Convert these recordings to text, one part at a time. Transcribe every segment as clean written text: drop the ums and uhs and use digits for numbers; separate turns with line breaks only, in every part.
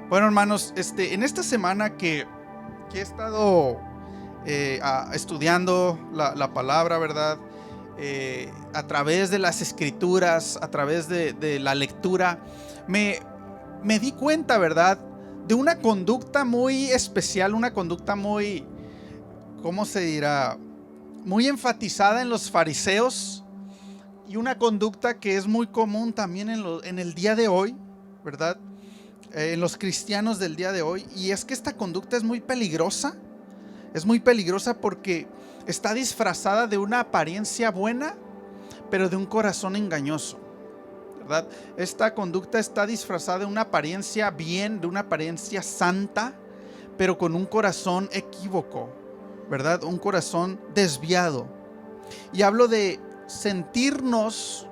Bueno, hermanos, en esta semana que he estado estudiando la palabra, ¿verdad? A través de las escrituras, a través de la lectura, me, me di cuenta, ¿verdad? De una conducta muy especial, una conducta muy, ¿cómo se dirá? Muy enfatizada en los fariseos, y una conducta que es muy común también en el día de hoy, ¿verdad? En los cristianos del día de hoy. Y es que esta conducta es muy peligrosa porque está disfrazada de una apariencia buena, pero de un corazón engañoso, ¿verdad? Esta conducta está disfrazada de una apariencia bien, de una apariencia santa, pero con un corazón equívoco, ¿verdad? Un corazón desviado. Y hablo de sentirnos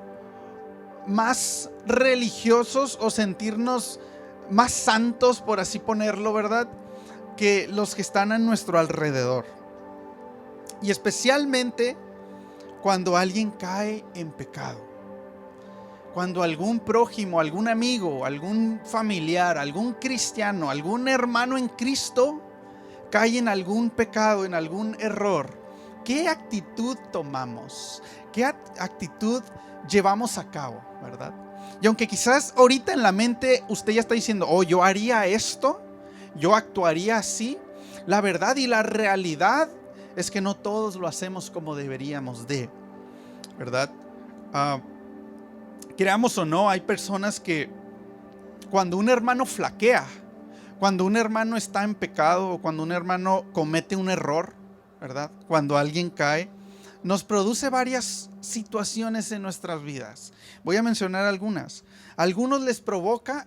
más religiosos o sentirnos más santos, por así ponerlo, ¿verdad?, que los que están a nuestro alrededor. Y especialmente cuando alguien cae en pecado. Cuando algún prójimo, algún amigo, algún familiar, algún cristiano, algún hermano en Cristo cae en algún pecado, en algún error, ¿qué actitud tomamos? ¿Qué actitud llevamos a cabo, verdad? Y aunque quizás ahorita en la mente usted ya está diciendo, oh, yo haría esto, yo actuaría así, la verdad y la realidad es que no todos lo hacemos como deberíamos de, ¿verdad? Creamos o no, hay personas que cuando un hermano flaquea, cuando un hermano está en pecado, o cuando un hermano comete un error, ¿verdad? Cuando alguien cae, nos produce varias situaciones en nuestras vidas. Voy a mencionar algunas. A algunos les provoca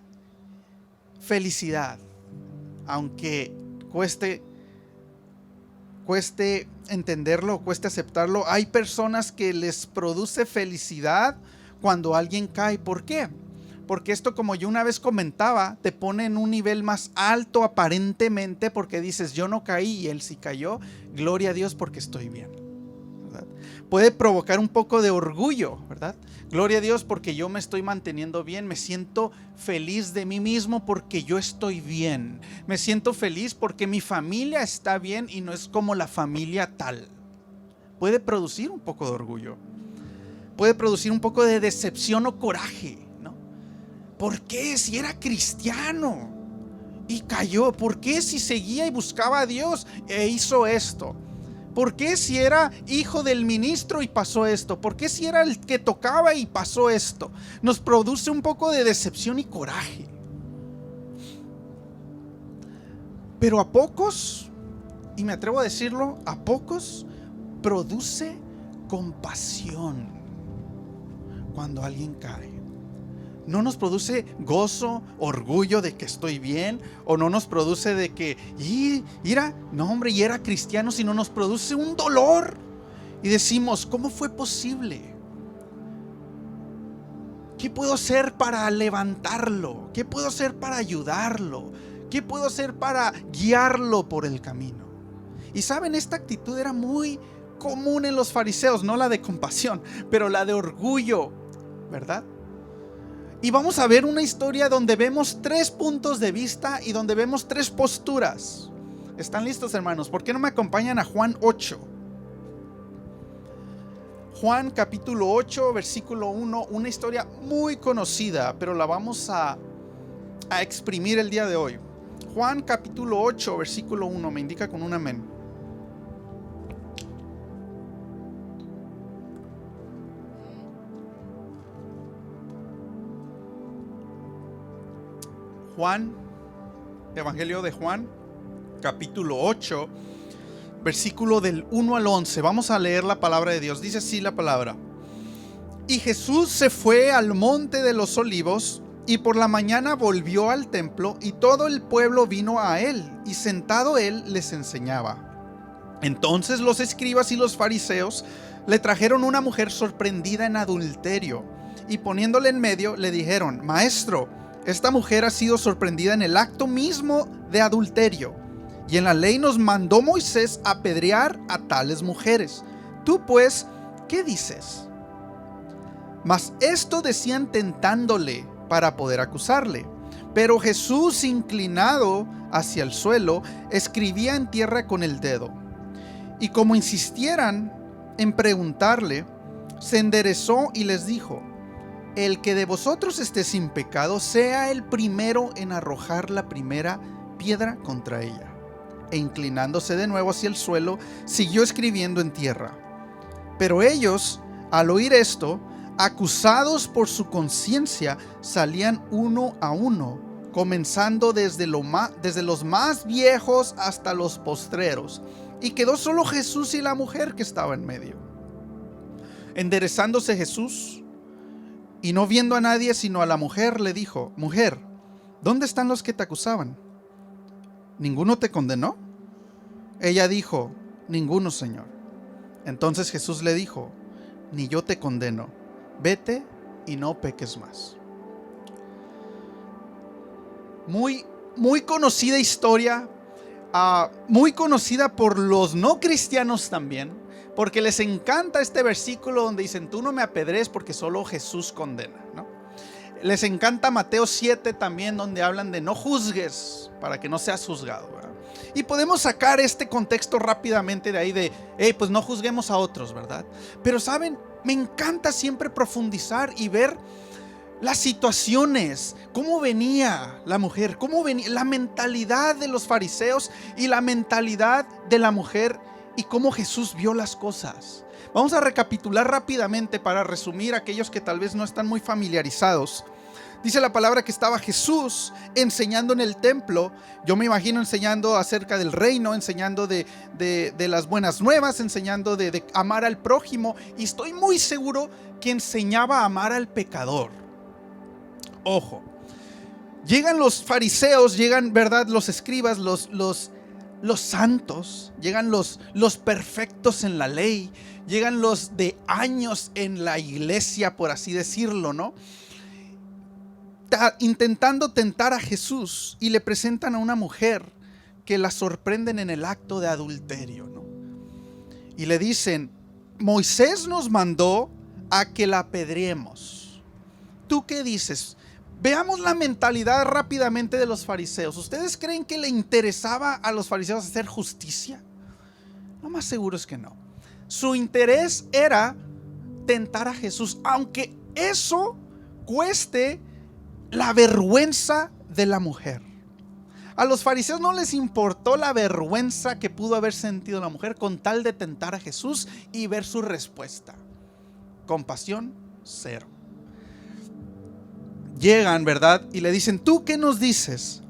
felicidad, aunque cueste entenderlo, cueste aceptarlo. Hay personas que les produce felicidad cuando alguien cae. ¿Por qué? Porque esto, como yo una vez comentaba, te pone en un nivel más alto aparentemente, porque dices, yo no caí y él sí cayó, gloria a Dios porque estoy bien, ¿verdad? Puede provocar un poco de orgullo, ¿verdad? Gloria a Dios porque yo me estoy manteniendo bien, me siento feliz de mí mismo porque yo estoy bien, me siento feliz porque mi familia está bien y no es como la familia tal. Puede producir un poco de orgullo, puede producir un poco de decepción o coraje, ¿no? ¿Por qué si era cristiano y cayó? ¿Por qué si seguía y buscaba a Dios e hizo esto? ¿Por qué si era hijo del ministro y pasó esto? ¿Por qué si era el que tocaba y pasó esto? Nos produce un poco de decepción y coraje. Pero a pocos, y me atrevo a decirlo, a pocos produce compasión cuando alguien cae. No nos produce gozo, orgullo de que estoy bien, o no nos produce de que, mira, no hombre, y era cristiano, sino nos produce un dolor y decimos, ¿cómo fue posible? ¿Qué puedo hacer para levantarlo? ¿Qué puedo hacer para ayudarlo? ¿Qué puedo hacer para guiarlo por el camino? Y saben, esta actitud era muy común en los fariseos, no la de compasión, pero la de orgullo, ¿verdad? Y vamos a ver una historia donde vemos 3 puntos de vista y donde vemos 3 posturas. ¿Están listos, hermanos? ¿Por qué no me acompañan a Juan 8? Juan capítulo 8, versículo 1, una historia muy conocida, pero la vamos a exprimir el día de hoy. Juan capítulo 8, versículo 1, me indica con un amén. Juan, Evangelio de Juan, capítulo 8, versículo del 1 al 11. Vamos a leer la palabra de Dios. Dice así la palabra. Y Jesús se fue al monte de los olivos, y por la mañana volvió al templo, y todo el pueblo vino a él, y sentado él les enseñaba. Entonces los escribas y los fariseos le trajeron una mujer sorprendida en adulterio, y poniéndole en medio le dijeron, Maestro, esta mujer ha sido sorprendida en el acto mismo de adulterio, y en la ley nos mandó Moisés apedrear a tales mujeres. Tú pues, ¿qué dices? Mas esto decían tentándole para poder acusarle. Pero Jesús, inclinado hacia el suelo, escribía en tierra con el dedo. Y como insistieran en preguntarle, se enderezó y les dijo: el que de vosotros esté sin pecado, sea el primero en arrojar la primera piedra contra ella. E inclinándose de nuevo hacia el suelo, siguió escribiendo en tierra. Pero ellos, al oír esto, acusados por su conciencia, salían uno a uno, comenzando desde los más viejos hasta los postreros. Y quedó solo Jesús y la mujer que estaba en medio. Enderezándose Jesús, y no viendo a nadie sino a la mujer, le dijo: mujer, ¿dónde están los que te acusaban? ¿Ninguno te condenó? Ella dijo: ninguno, Señor. Entonces Jesús le dijo: ni yo te condeno, vete y no peques más. Muy conocida historia, muy conocida por los no cristianos también, porque les encanta este versículo donde dicen: tú no me apedrees porque solo Jesús condena, ¿no? Les encanta Mateo 7 también, donde hablan de no juzgues para que no seas juzgado, ¿verdad? Y podemos sacar este contexto rápidamente de ahí de, pues no juzguemos a otros, ¿verdad? Pero saben, me encanta siempre profundizar y ver las situaciones, cómo venía la mujer, cómo venía la mentalidad de los fariseos y la mentalidad de la mujer, y cómo Jesús vio las cosas. Vamos a recapitular rápidamente para resumir a aquellos que tal vez no están muy familiarizados. Dice la palabra que estaba Jesús enseñando en el templo. Yo me imagino enseñando acerca del reino, enseñando de las buenas nuevas, enseñando de amar al prójimo. Y estoy muy seguro que enseñaba a amar al pecador. Ojo, llegan los fariseos, llegan, ¿verdad?, los escribas, los santos, llegan los perfectos en la ley, llegan los de años en la iglesia, por así decirlo, ¿no? Intentando tentar a Jesús, y le presentan a una mujer que la sorprenden en el acto de adulterio, ¿no? Y le dicen: Moisés nos mandó a que la apedreemos. ¿Tú qué dices? Veamos la mentalidad rápidamente de los fariseos. ¿Ustedes creen que le interesaba a los fariseos hacer justicia? Lo más seguro es que no. Su interés era tentar a Jesús, aunque eso cueste la vergüenza de la mujer. A los fariseos no les importó la vergüenza que pudo haber sentido la mujer con tal de tentar a Jesús y ver su respuesta. Compasión, cero. Llegan, ¿verdad?, y le dicen: ¿tú qué nos dices?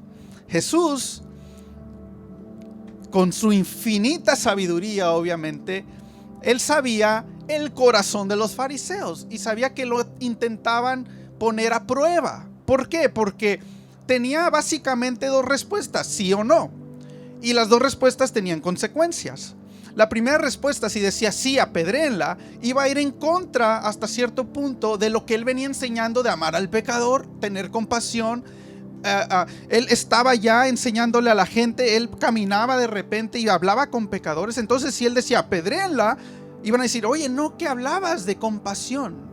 Jesús, con su infinita sabiduría, obviamente, él sabía el corazón de los fariseos y sabía que lo intentaban poner a prueba. ¿Por qué? Porque tenía básicamente dos respuestas: sí o no. Y las dos respuestas tenían consecuencias. La primera respuesta, si decía sí, apedréenla, iba a ir en contra hasta cierto punto de lo que él venía enseñando de amar al pecador, tener compasión. Él estaba ya enseñándole a la gente, él caminaba de repente y hablaba con pecadores. Entonces, si él decía apedréenla, iban a decir: oye, no, que hablabas de compasión.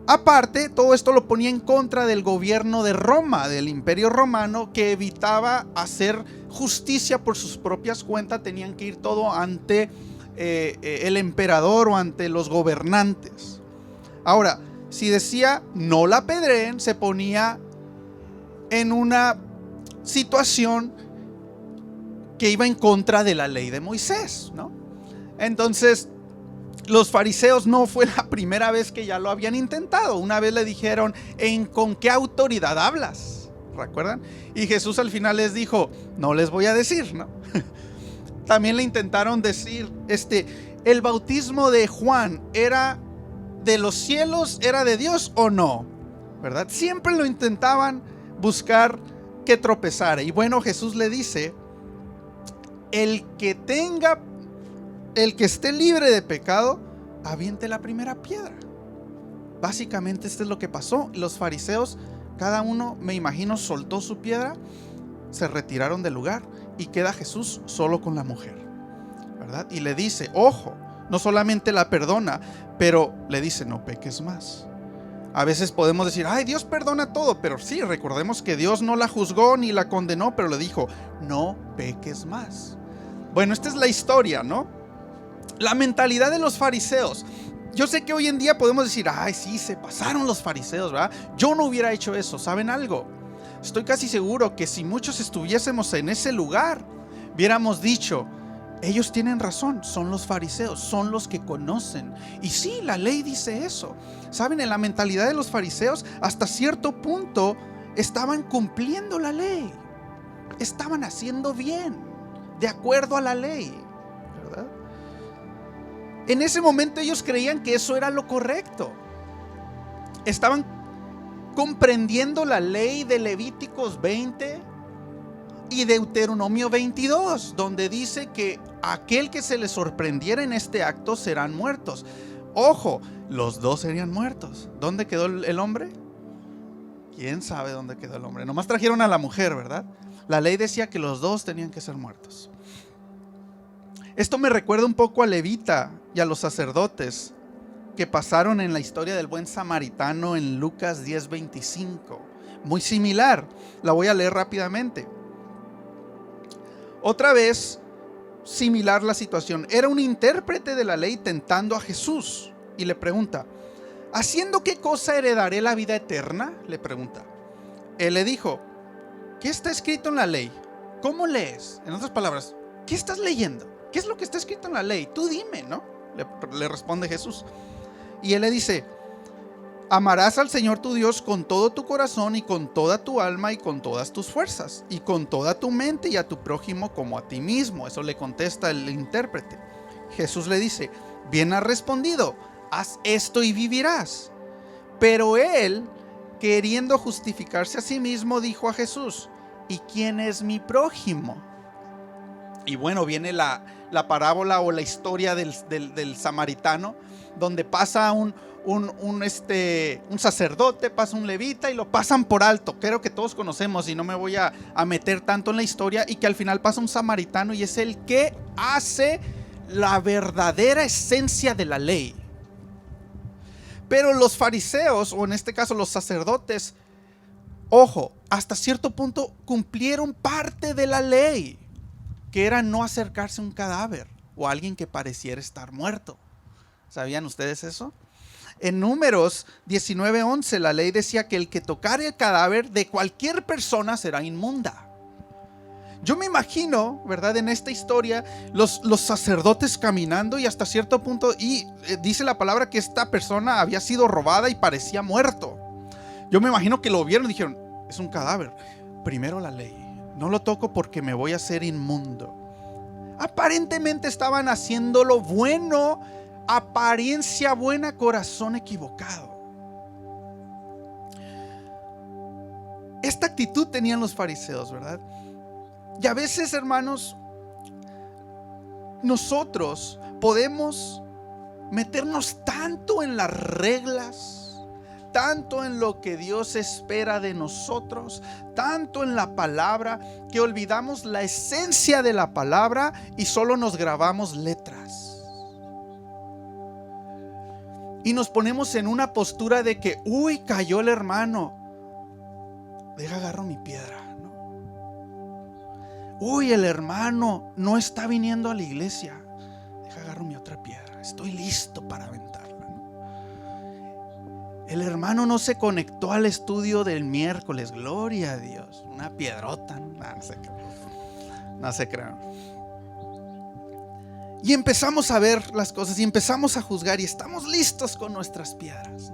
Aparte, todo esto lo ponía en contra del gobierno de Roma, del Imperio Romano, que evitaba hacer justicia por sus propias cuentas. Tenían que ir todo ante el emperador o ante los gobernantes. Ahora, si decía no la apedreen, se ponía en una situación que iba en contra de la ley de Moisés, ¿no? Entonces, los fariseos no fue la primera vez que ya lo habían intentado. Una vez le dijeron: ¿con qué autoridad hablas? ¿Recuerdan? Y Jesús al final les dijo: no les voy a decir, ¿no? También le intentaron decir: ¿el bautismo de Juan era de los cielos, era de Dios o no? ¿Verdad? Siempre lo intentaban buscar que tropezara. Y bueno, Jesús le dice: el que esté libre de pecado, aviente la primera piedra. Básicamente esto es lo que pasó. Los fariseos, cada uno, me imagino, soltó su piedra, se retiraron del lugar y queda Jesús solo con la mujer, ¿verdad? Y le dice: ojo, no solamente la perdona, pero le dice: no peques más. A veces podemos decir, ay, Dios perdona todo, pero sí, recordemos que Dios no la juzgó ni la condenó, pero le dijo, no peques más. Bueno, esta es la historia, ¿no? La mentalidad de los fariseos. Yo sé que hoy en día podemos decir, ay, sí, se pasaron los fariseos, ¿verdad? Yo no hubiera hecho eso. ¿Saben algo? Estoy casi seguro que si muchos estuviésemos en ese lugar, hubiéramos dicho, ellos tienen razón, son los fariseos, son los que conocen. Y sí, la ley dice eso. ¿Saben? En la mentalidad de los fariseos, hasta cierto punto, estaban cumpliendo la ley. Estaban haciendo bien, de acuerdo a la ley, ¿verdad? En ese momento ellos creían que eso era lo correcto. Estaban comprendiendo la ley de Levíticos 20 y Deuteronomio 22, donde dice que aquel que se le sorprendiera en este acto serán muertos. Ojo, los dos serían muertos. ¿Dónde quedó el hombre? ¿Quién sabe dónde quedó el hombre? Nomás trajeron a la mujer, ¿verdad? La ley decía que los dos tenían que ser muertos. Esto me recuerda un poco a Levita y a los sacerdotes que pasaron en la historia del buen samaritano en Lucas 10:25. Muy similar. La voy a leer rápidamente. Otra vez, similar la situación. Era un intérprete de la ley tentando a Jesús y le pregunta, ¿haciendo qué cosa heredaré la vida eterna? Le pregunta. Él le dijo, ¿qué está escrito en la ley? ¿Cómo lees? En otras palabras, ¿qué estás leyendo? ¿Qué es lo que está escrito en la ley? Tú dime, ¿no? Le responde Jesús. Y él le dice, amarás al Señor tu Dios con todo tu corazón y con toda tu alma y con todas tus fuerzas y con toda tu mente y a tu prójimo como a ti mismo. Eso le contesta el intérprete. Jesús le dice, bien has respondido, haz esto y vivirás. Pero él, queriendo justificarse a sí mismo, dijo a Jesús, ¿y quién es mi prójimo? Y bueno, viene la parábola o la historia del samaritano, donde pasa un sacerdote, pasa un levita y lo pasan por alto. Creo que todos conocemos y no me voy a meter tanto en la historia, y que al final pasa un samaritano y es el que hace la verdadera esencia de la ley. Pero los fariseos, o en este caso los sacerdotes, ojo, hasta cierto punto cumplieron parte de la ley, que era no acercarse a un cadáver o a alguien que pareciera estar muerto. ¿Sabían ustedes eso? En Números 19:11 la ley decía que el que tocare el cadáver de cualquier persona será inmunda. Yo me imagino, ¿verdad? En esta historia, los sacerdotes caminando y hasta cierto punto, y dice la palabra que esta persona había sido robada y parecía muerto. Yo me imagino que lo vieron y dijeron, es un cadáver. Primero la ley. No lo toco porque me voy a hacer inmundo. Aparentemente estaban haciendo lo bueno. Apariencia buena, corazón equivocado. Esta actitud tenían los fariseos, ¿verdad? Y a veces, hermanos, nosotros podemos meternos tanto en las reglas, tanto en lo que Dios espera de nosotros, tanto en la palabra, que olvidamos la esencia de la palabra y solo nos grabamos letras. Y nos ponemos en una postura de que, uy, cayó el hermano, deja agarro mi piedra, ¿no? Uy, el hermano no está viniendo a la iglesia, deja agarro mi otra piedra, estoy listo para aventarla, ¿no? El hermano no se conectó al estudio del miércoles, gloria a Dios, una piedrota, ¿no? No se crean. Y empezamos a ver las cosas y empezamos a juzgar y estamos listos con nuestras piedras.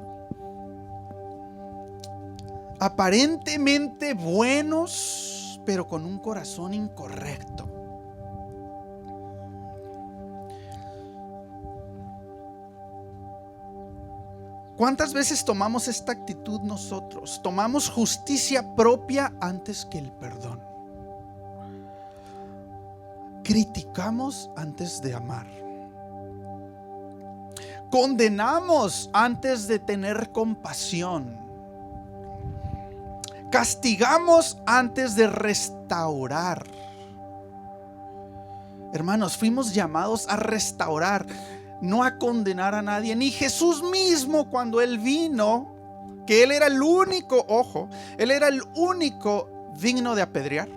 Aparentemente buenos, pero con un corazón incorrecto. ¿Cuántas veces tomamos esta actitud nosotros? Tomamos justicia propia antes que el perdón. Criticamos antes de amar. Condenamos antes de tener compasión. Castigamos antes de restaurar. Hermanos, fuimos llamados a restaurar, no a condenar a nadie. Ni Jesús mismo, cuando Él vino, porque él era el único, ojo, él era el único digno de apedrear.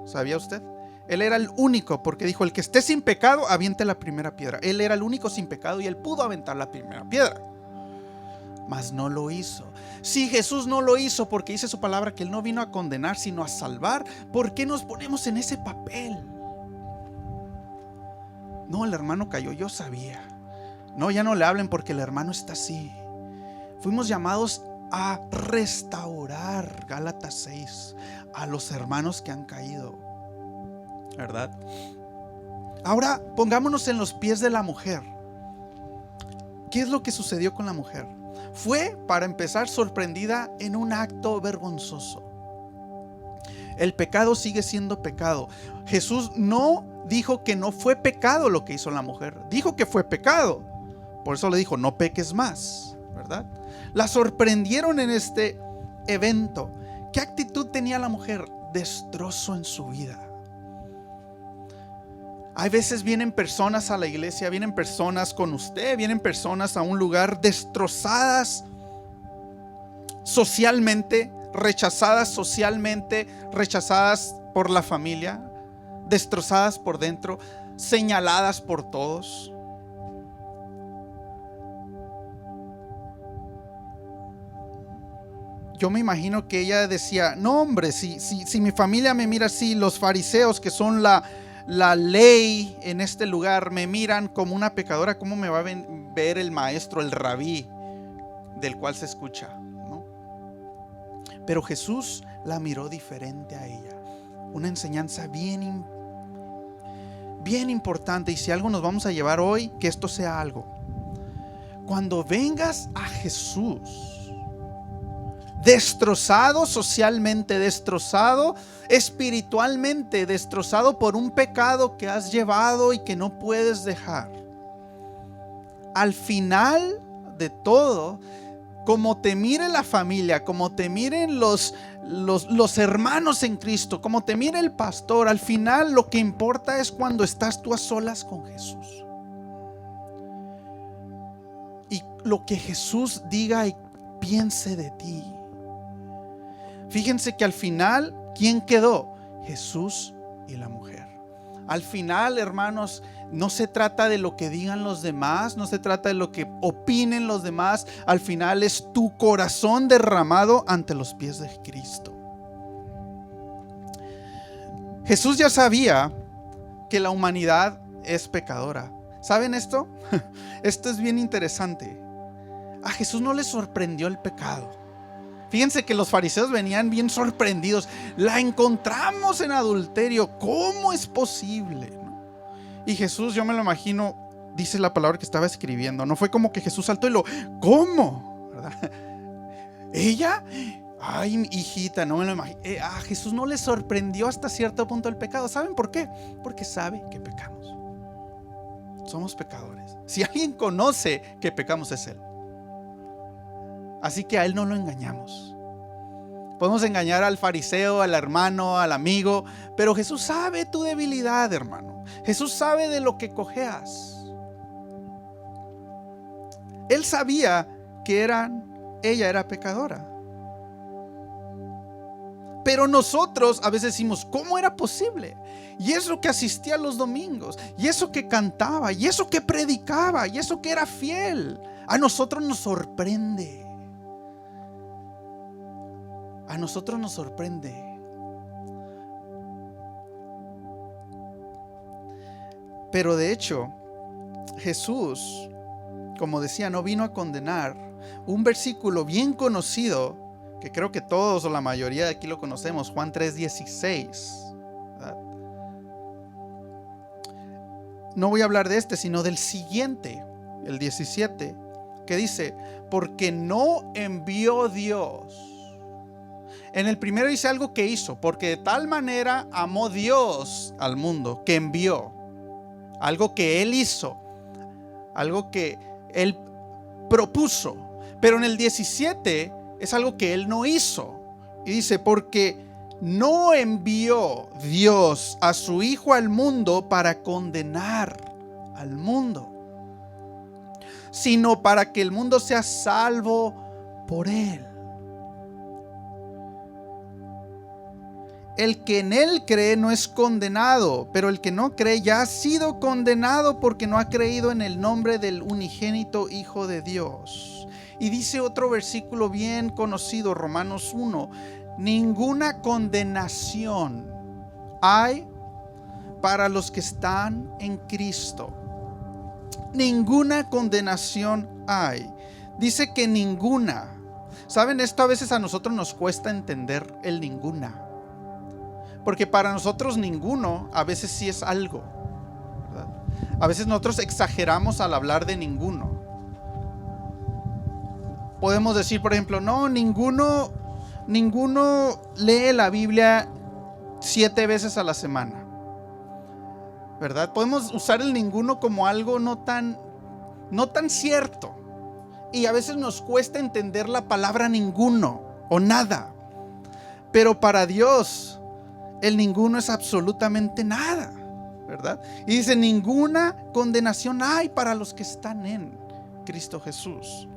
¿Sabía usted? Él era el único, porque dijo: el que esté sin pecado, aviente la primera piedra. Él era el único sin pecado y él pudo aventar la primera piedra. Mas no lo hizo. Si Jesús no lo hizo, porque dice su palabra que él no vino a condenar, sino a salvar, ¿por qué nos ponemos en ese papel? No, el hermano cayó, yo sabía. No, ya no le hablen porque el hermano está así. Fuimos llamados a restaurar, Gálatas 6, a los hermanos que han caído, ¿verdad? Ahora pongámonos en los pies de la mujer. ¿Qué es lo que sucedió con la mujer? Fue, para empezar, sorprendida en un acto vergonzoso. El pecado sigue siendo pecado. Jesús no dijo que no fue pecado lo que hizo la mujer. Dijo que fue pecado. Por eso le dijo: no peques más, ¿verdad? La sorprendieron en este evento. ¿Qué actitud tenía la mujer? Destrozo en su vida. Hay veces vienen personas a la iglesia, vienen personas con usted, vienen personas a un lugar destrozadas socialmente, rechazadas por la familia, destrozadas por dentro, señaladas por todos. Yo me imagino que ella decía: no, hombre, si mi familia me mira así, los fariseos, que son la ley en este lugar, me miran como una pecadora, ¿cómo me va a ver el maestro, el rabí del cual se escucha, ¿no? Pero Jesús la miró diferente a ella. Una enseñanza bien importante, y si algo nos vamos a llevar hoy, que esto sea algo. Cuando vengas a Jesús destrozado, socialmente destrozado, espiritualmente destrozado por un pecado que has llevado y que no puedes dejar, al final de todo, como te mire la familia, como te miren los hermanos en Cristo, como te mire el pastor, al final lo que importa es cuando estás tú a solas con Jesús. Y lo que Jesús diga y piense de ti. Fíjense que al final, ¿quién quedó? Jesús y la mujer. Al final, hermanos, no se trata de lo que digan los demás, no se trata de lo que opinen los demás. Al final es tu corazón derramado ante los pies de Cristo. Jesús ya sabía que la humanidad es pecadora. ¿Saben esto? Esto es bien interesante. A Jesús no le sorprendió el pecado. Fíjense que los fariseos venían bien sorprendidos. La encontramos en adulterio. ¿Cómo es posible? Y Jesús, yo me lo imagino, dice la palabra que estaba escribiendo. No fue como que Jesús saltó y ¿cómo? ¿Verdad? ¿Ella? Ay, hijita, no me lo imagino. A Jesús no le sorprendió hasta cierto punto el pecado. ¿Saben por qué? Porque sabe que pecamos. Somos pecadores. Si alguien conoce que pecamos, es Él. Así que a Él no lo engañamos. Podemos engañar al fariseo, al hermano, al amigo, pero Jesús sabe tu debilidad, hermano. Jesús sabe de lo que cojeas. Él sabía que ella era pecadora. Pero nosotros a veces decimos: ¿cómo era posible? Y eso que asistía los domingos, y eso que cantaba, y eso que predicaba, y eso que era fiel. A nosotros nos sorprende. A nosotros nos sorprende. Pero de hecho, Jesús, como decía, no vino a condenar. Un versículo bien conocido, que creo que todos o la mayoría de aquí lo conocemos, Juan 3:16. ¿Verdad? No voy a hablar de este, sino del siguiente, el 17, que dice: porque no envió Dios. En el primero dice algo que hizo, porque de tal manera amó Dios al mundo, que envió. Algo que Él hizo, algo que Él propuso. Pero en el 17 es algo que Él no hizo. Y dice: porque no envió Dios a su Hijo al mundo para condenar al mundo, sino para que el mundo sea salvo por Él. el que en él cree no es condenado, pero el que no cree ya ha sido condenado porque no ha creído en el nombre del unigénito Hijo de Dios. Y dice otro versículo bien conocido, Romanos 1, ninguna condenación hay para los que están en Cristo. Ninguna condenación hay. Dice que ninguna. ¿Saben? Esto a veces a nosotros nos cuesta entender el ninguna. Porque para nosotros ninguno a veces sí es algo, ¿verdad? A veces nosotros exageramos al hablar de ninguno. Podemos decir, por ejemplo, no, ninguno lee la Biblia 7 veces a la semana, ¿verdad? Podemos usar el ninguno como algo no tan cierto. Y a veces nos cuesta entender la palabra ninguno o nada. Pero para Dios, el ninguno es absolutamente nada, ¿verdad? Y dice, ninguna condenación hay para los que están en Cristo Jesús.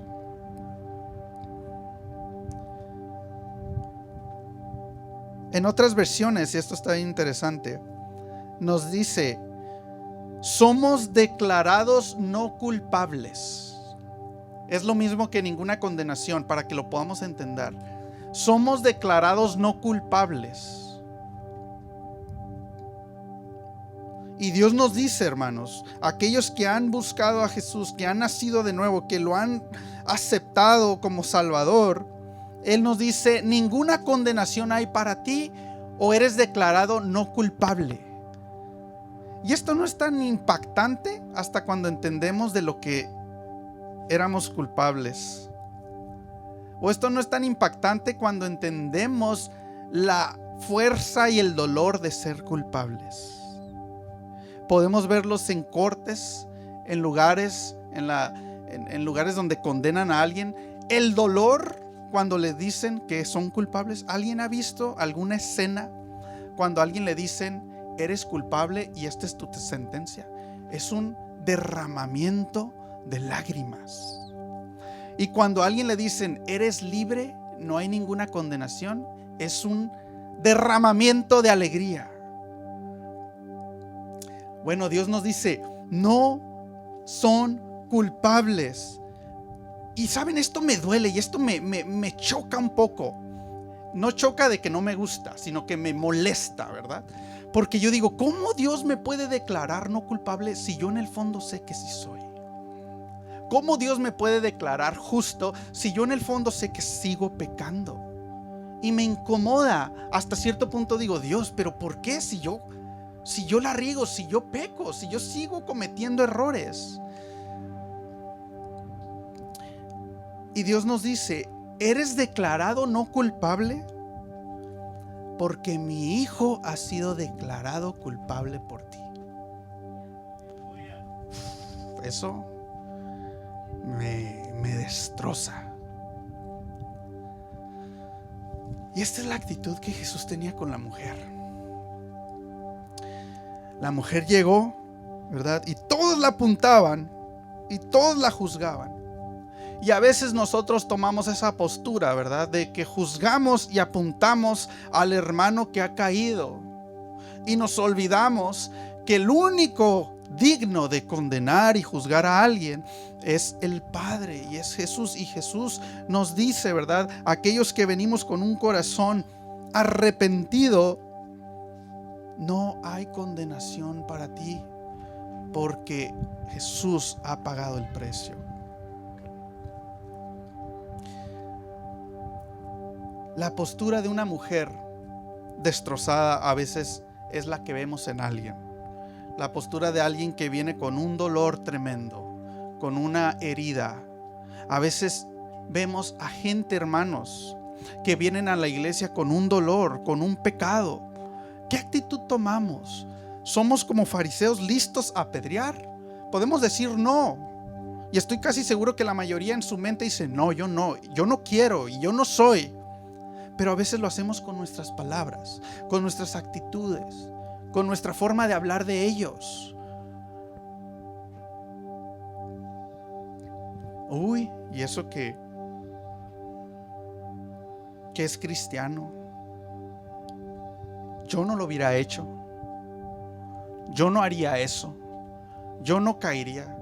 En otras versiones, y esto está interesante, nos dice, somos declarados no culpables. Es lo mismo que ninguna condenación, para que lo podamos entender. Somos declarados no culpables. Y Dios nos dice, hermanos, aquellos que han buscado a Jesús, que han nacido de nuevo, que lo han aceptado como Salvador, Él nos dice, ninguna condenación hay para ti, o eres declarado no culpable. Y esto no es tan impactante hasta cuando entendemos de lo que éramos culpables. O esto no es tan impactante cuando entendemos la fuerza y el dolor de ser culpables. Podemos verlos en cortes, en lugares, en lugares donde condenan a alguien. El dolor cuando le dicen que son culpables. ¿Alguien ha visto alguna escena cuando a alguien le dicen eres culpable y esta es tu sentencia? Es un derramamiento de lágrimas. Y cuando a alguien le dicen eres libre, no hay ninguna condenación, es un derramamiento de alegría. Bueno, Dios nos dice, no son culpables. Y saben, esto me duele y esto me choca un poco. No choca de que no me gusta, sino que me molesta, ¿verdad? Porque yo digo, ¿cómo Dios me puede declarar no culpable si yo en el fondo sé que sí soy? ¿Cómo Dios me puede declarar justo si yo en el fondo sé que sigo pecando? Y me incomoda. Hasta cierto punto digo, Dios, ¿pero por qué si yo la riego, si yo peco, si yo sigo cometiendo errores? Y Dios nos dice, ¿eres declarado no culpable? Porque mi hijo ha sido declarado culpable por ti. Eso me destroza. Y esta es la actitud que Jesús tenía con la mujer. La mujer llegó, ¿verdad? Y todos la apuntaban y todos la juzgaban. Y a veces nosotros tomamos esa postura, ¿verdad? De que juzgamos y apuntamos al hermano que ha caído. Y nos olvidamos que el único digno de condenar y juzgar a alguien es el Padre, y es Jesús. Y Jesús nos dice, ¿verdad? Aquellos que venimos con un corazón arrepentido, no hay condenación para ti, porque Jesús ha pagado el precio. La postura de una mujer destrozada a veces es la que vemos en alguien. La postura de alguien que viene con un dolor tremendo, con una herida. A veces vemos a gente, hermanos, que vienen a la iglesia con un dolor, con un pecado. ¿Qué actitud tomamos? ¿Somos como fariseos listos a apedrear? Podemos decir no. Y estoy casi seguro que la mayoría en su mente dice, no quiero y yo no soy. Pero a veces lo hacemos con nuestras palabras, con nuestras actitudes, con nuestra forma de hablar de ellos. Uy, ¿y eso qué? ¿Qué es cristiano? yo no lo hubiera hecho. Yo no haría eso. Yo no caería.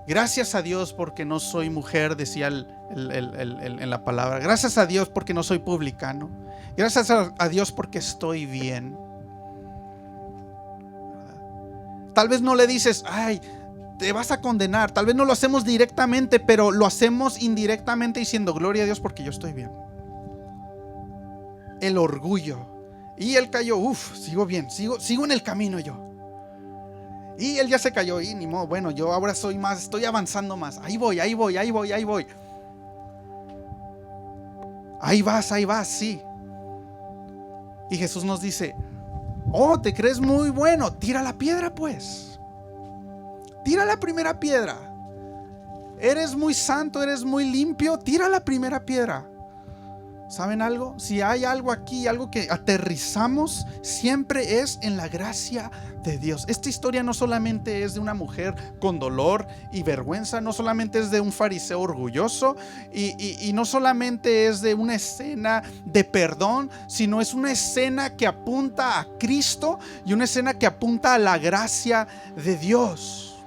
Gracias a Dios porque no soy mujer, decía en la palabra. Gracias a Dios porque no soy publicano. Gracias a Dios porque estoy bien. Tal vez no le dices, ay, te vas a condenar. Tal vez no lo hacemos directamente, pero lo hacemos indirectamente diciendo, gloria a Dios porque yo estoy bien. El orgullo. Y él cayó, sigo bien, sigo en el camino yo. Y él ya se cayó y ni modo, bueno, yo ahora soy más, estoy avanzando más. Ahí voy. Ahí vas, sí. Y Jesús nos dice, oh, ¿te crees muy bueno? Tira la piedra pues. Tira la primera piedra. Eres muy santo, eres muy limpio, tira la primera piedra. ¿Saben algo? Si hay algo aquí, algo que aterrizamos, siempre es en la gracia de Dios. Esta historia no solamente es de una mujer con dolor y vergüenza, no solamente es de un fariseo orgulloso y no solamente es de una escena de perdón, sino es una escena que apunta a Cristo y una escena que apunta a la gracia de Dios.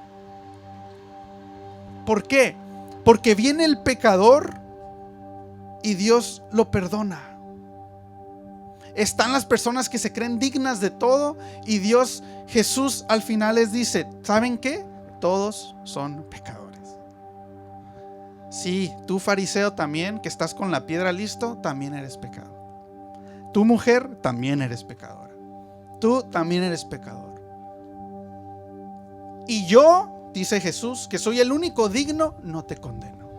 ¿Por qué? Porque viene el pecador y Dios lo perdona. Están las personas que se creen dignas de todo y Jesús al final les dice, ¿saben qué? Todos son pecadores. Sí, tú fariseo también, que estás con la piedra listo, también eres pecador. Tu mujer, también eres pecadora. Tú también eres pecador. Y yo, dice Jesús, que soy el único digno, no te condeno.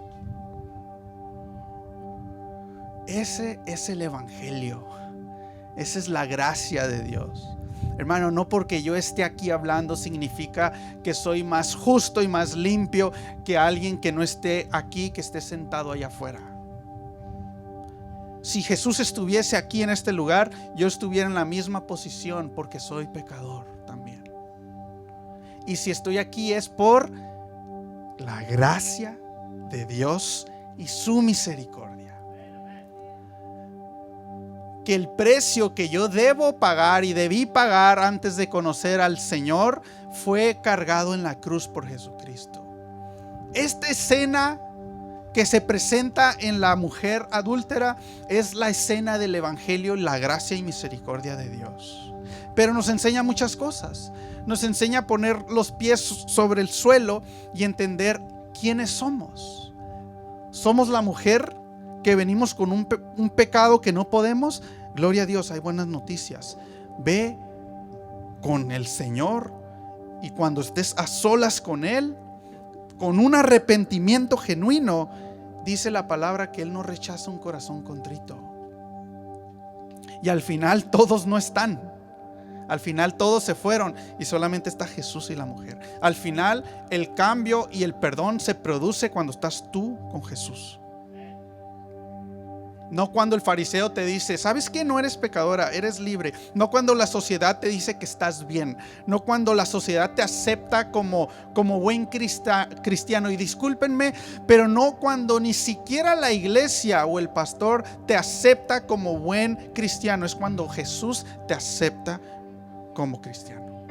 Ese es el evangelio. Esa es la gracia de Dios. Hermano, no porque yo esté aquí hablando significa que soy más justo y más limpio que alguien que no esté aquí, que esté sentado allá afuera. Si Jesús estuviese aquí en este lugar, yo estuviera en la misma posición porque soy pecador también. Y si estoy aquí es por la gracia de Dios y su misericordia. Que el precio que yo debo pagar y debí pagar antes de conocer al Señor fue cargado en la cruz por Jesucristo. Esta escena que se presenta en la mujer adúltera es la escena del evangelio, la gracia y misericordia de Dios. Pero nos enseña muchas cosas. Nos enseña a poner los pies sobre el suelo y entender quiénes somos. Somos la mujer que venimos con un pecado que no podemos. Gloria a Dios, hay buenas noticias. Ve con el Señor y cuando estés a solas con Él, con un arrepentimiento genuino, dice la palabra que Él no rechaza un corazón contrito. Y al final todos no están. Al final todos se fueron y solamente está Jesús y la mujer. Al final el cambio y el perdón se produce cuando estás tú con Jesús. No cuando el fariseo te dice, ¿sabes qué? No eres pecadora, eres libre. No cuando la sociedad te dice que estás bien. No cuando la sociedad te acepta como buen cristiano. Y discúlpenme, pero no cuando ni siquiera la iglesia o el pastor te acepta como buen cristiano. Es cuando Jesús te acepta como cristiano.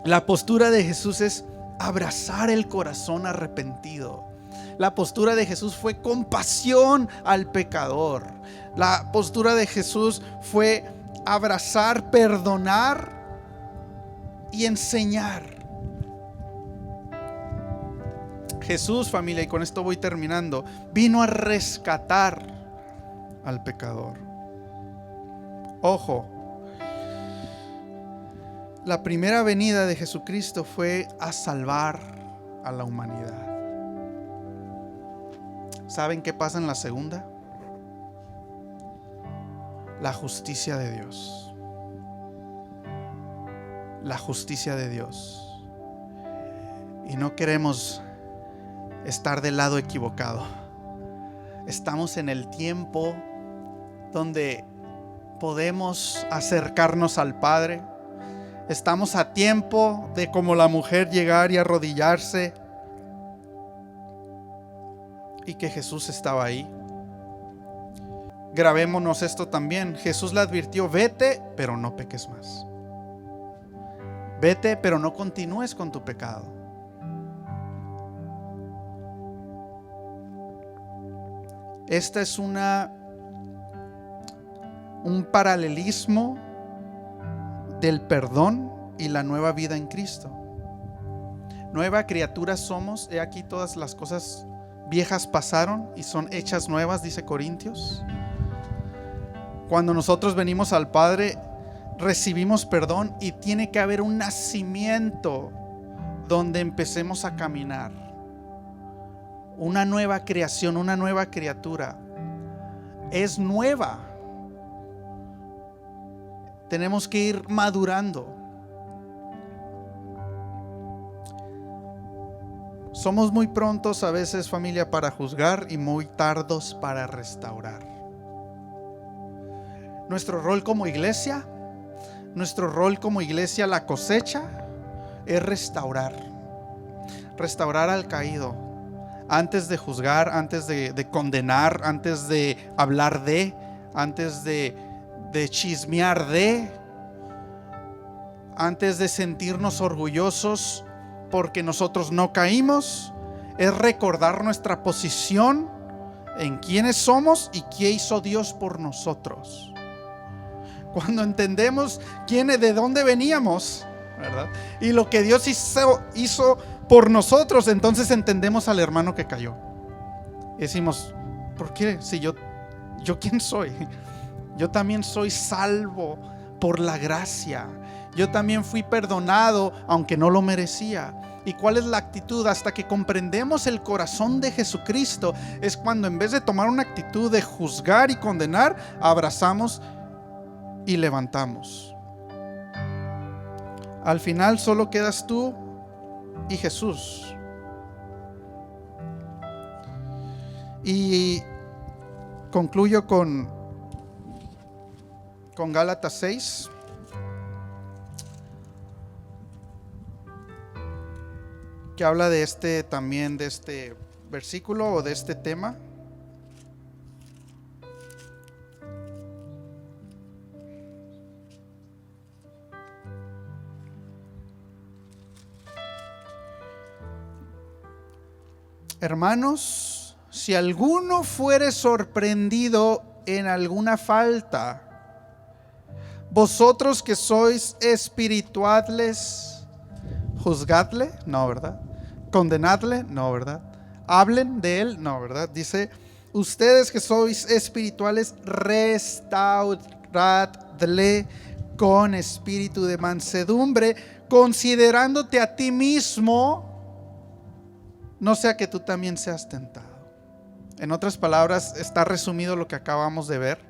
La postura de Jesús es abrazar el corazón arrepentido. La postura de Jesús fue compasión al pecador. La postura de Jesús fue abrazar, perdonar y enseñar. Jesús, familia, y con esto voy terminando, vino a rescatar al pecador. Ojo, la primera venida de Jesucristo fue a salvar a la humanidad. ¿Saben qué pasa en la segunda? La justicia de Dios. La justicia de Dios. Y no queremos estar del lado equivocado. Estamos en el tiempo donde podemos acercarnos al Padre. Estamos a tiempo de, como la mujer, llegar y arrodillarse. Y que Jesús estaba ahí. grabémonos esto también. Jesús le advirtió: vete, pero no peques más. Vete, pero no continúes con tu pecado. Esta es un paralelismo del perdón y la nueva vida en Cristo. Nueva criatura somos, he aquí todas las cosas viejas pasaron y son hechas nuevas, dice Corintios. Cuando nosotros venimos al Padre, recibimos perdón y tiene que haber un nacimiento donde empecemos a caminar. Una nueva creación, una nueva criatura. Es nueva. Tenemos que ir madurando. Somos muy prontos a veces, familia, para juzgar y muy tardos para restaurar. Nuestro rol como iglesia, la cosecha, es restaurar. Restaurar al caído. Antes de juzgar, antes de condenar, antes de hablar antes de chismear antes de sentirnos orgullosos porque nosotros no caímos, es recordar nuestra posición en quiénes somos y qué hizo Dios por nosotros. Cuando entendemos de dónde veníamos, ¿verdad? Y lo que Dios hizo por nosotros, entonces entendemos al hermano que cayó. Y decimos: ¿por qué? Si yo ¿quién soy? Yo también soy salvo por la gracia. Yo también fui perdonado aunque no lo merecía. ¿Y cuál es la actitud? Hasta que comprendemos el corazón de Jesucristo, es cuando, en vez de tomar una actitud de juzgar y condenar, abrazamos y levantamos. Al final solo quedas tú y Jesús. Y concluyo con Gálatas 6, que habla de este versículo o de este tema. Hermanos, si alguno fuere sorprendido en alguna falta, vosotros que sois espirituales, juzgadle, no, ¿verdad? Condenadle, no, ¿verdad? Hablen de él, no, ¿verdad? Dice: ustedes que sois espirituales, restauradle con espíritu de mansedumbre, considerándote a ti mismo, no sea que tú también seas tentado. En otras palabras, está resumido lo que acabamos de ver.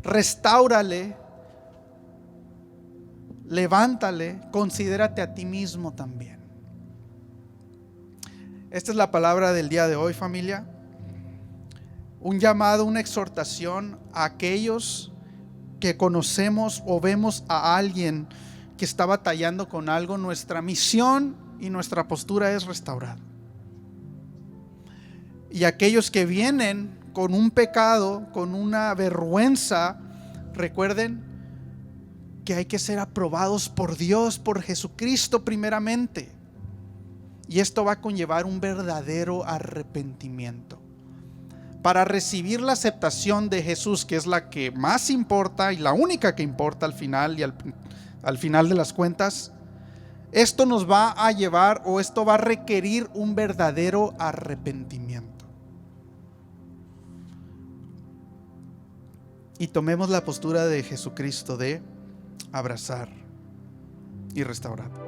Restáurale, levántale, considérate a ti mismo también. Esta es la palabra del día de hoy, familia. Un llamado, una exhortación a aquellos que conocemos o vemos a alguien que está batallando con algo. Nuestra misión y nuestra postura es restaurar. Y aquellos que vienen con un pecado, con una vergüenza, recuerden que hay que ser aprobados por Dios, por Jesucristo primeramente. Y esto va a conllevar un verdadero arrepentimiento. Para recibir la aceptación de Jesús, que es la que más importa y la única que importa al final y al final de las cuentas, esto nos va a llevar, o esto va a requerir, un verdadero arrepentimiento. Y tomemos la postura de Jesucristo de abrazar y restaurar.